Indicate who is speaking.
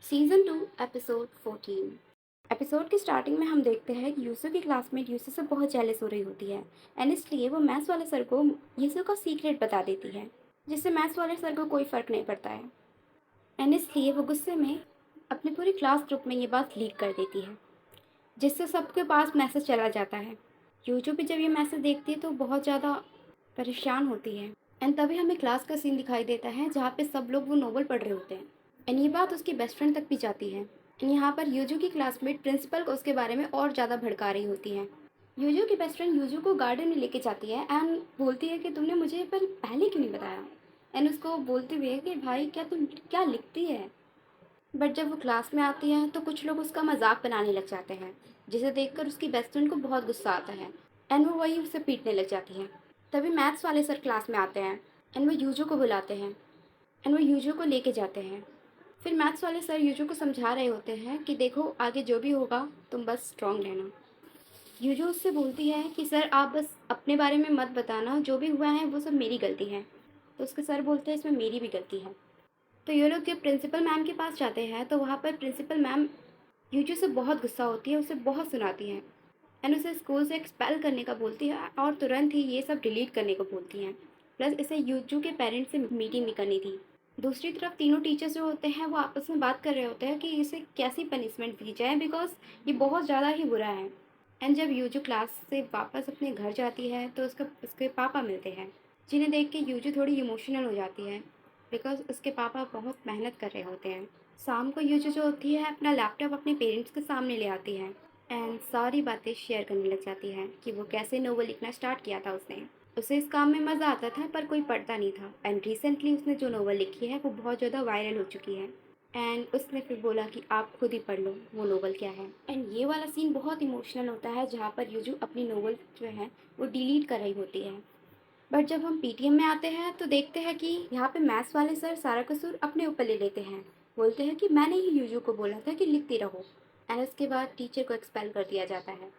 Speaker 1: Season 2 episode 14। Episode की starting में हम देखते हैं कि यूसु की क्लासमेट यूसु से बहुत जेलस हो रही होती है एंड इसलिए वो मैथ्स वाले सर को यूसु का सीक्रेट बता देती है, जिससे मैथ्स वाले सर को कोई फ़र्क नहीं पड़ता है एंड इसलिए वो गुस्से में अपने पूरी क्लास ग्रुप में ये बात लीक कर देती है, जिससे सबके पास मैसेज चला जाता है। यूजू भी जब ये मैसेज देखती है तो बहुत ज़्यादा परेशान होती है एंड तभी हमें क्लास का सीन दिखाई देता है जहाँ पे सब लोग वो नोवेल पढ़ रहे होते हैं एंड ये बात उसकी बेस्ट फ्रेंड तक भी जाती है एंड यहाँ पर यूजू की क्लासमेट प्रिंसिपल को उसके बारे में और ज़्यादा भड़का रही होती है। यूजू की बेस्ट फ्रेंड यूजू को गार्डन में लेके जाती है एंड बोलती है कि तुमने मुझे पर पहले क्यों नहीं बताया, एंड उसको बोलती हुई है कि भाई क्या तुम क्या लिखती है। बट जब वो क्लास में आती है तो कुछ लोग उसका मजाक बनाने लग जाते हैं, जिसे देखकर उसकी बेस्ट फ्रेंड को बहुत गुस्सा आता है एंड वो वही उसे पीटने लग जाती है। तभी मैथ्स वाले सर क्लास में आते हैं एंड वो यूजू को बुलाते हैं एंड वो यूजू को लेके जाते हैं। फिर मैथ्स वाले सर यूजू को समझा रहे होते हैं कि देखो आगे जो भी होगा तुम बस स्ट्रांग रहना। यूजू उससे बोलती है कि सर आप बस अपने बारे में मत बताना, जो भी हुआ है वो सब मेरी गलती है। तो उसके सर बोलते हैं इसमें मेरी भी गलती है। तो ये लोग जब प्रिंसिपल मैम के पास जाते हैं तो वहाँ पर प्रिंसिपल मैम यूजू से बहुत गुस्सा होती है, उसे बहुत सुनाती हैं एंड उसे स्कूल से एक्सपेल करने का बोलती है और तुरंत ही ये सब डिलीट करने को बोलती हैं। प्लस इसे यूजू के पेरेंट्स से मीटिंग भी करनी थी। दूसरी तरफ तीनों टीचर्स जो होते हैं वो आपस में बात कर रहे होते हैं कि इसे कैसी पनिशमेंट दी जाए बिकॉज ये बहुत ज़्यादा ही बुरा है। एंड जब यूजू क्लास से वापस अपने घर जाती है तो उसके पापा मिलते हैं, जिन्हें देख के यूजू थोड़ी इमोशनल हो जाती है बिकॉज उसके पापा बहुत मेहनत कर रहे होते हैं। शाम को यूजू जो होती है अपना लैपटॉप अपने पेरेंट्स के सामने ले आती है एंड सारी बातें शेयर करने लग जाती है कि वो कैसे नोवेल लिखना स्टार्ट किया था उसने। उसे इस काम में मज़ा आता था पर कोई पढ़ता नहीं था एंड रिसेंटली उसने जो नोवेल लिखी है वो बहुत ज़्यादा वायरल हो चुकी है एंड उसने फिर बोला कि आप खुद ही पढ़ लो वो नोवेल क्या है। एंड ये वाला सीन बहुत इमोशनल होता है जहाँ पर यूजू अपनी नोवेल जो है वो डिलीट कर रही होती है। बट जब हम पीटीएम में आते हैं तो देखते हैं कि यहाँ पे मैथ्स वाले सर सारा कसूर अपने ऊपर ले लेते हैं, बोलते हैं कि मैंने ही यूजू को बोला था कि लिखती रहो एंड उसके बाद टीचर को एक्सपेल कर दिया जाता है।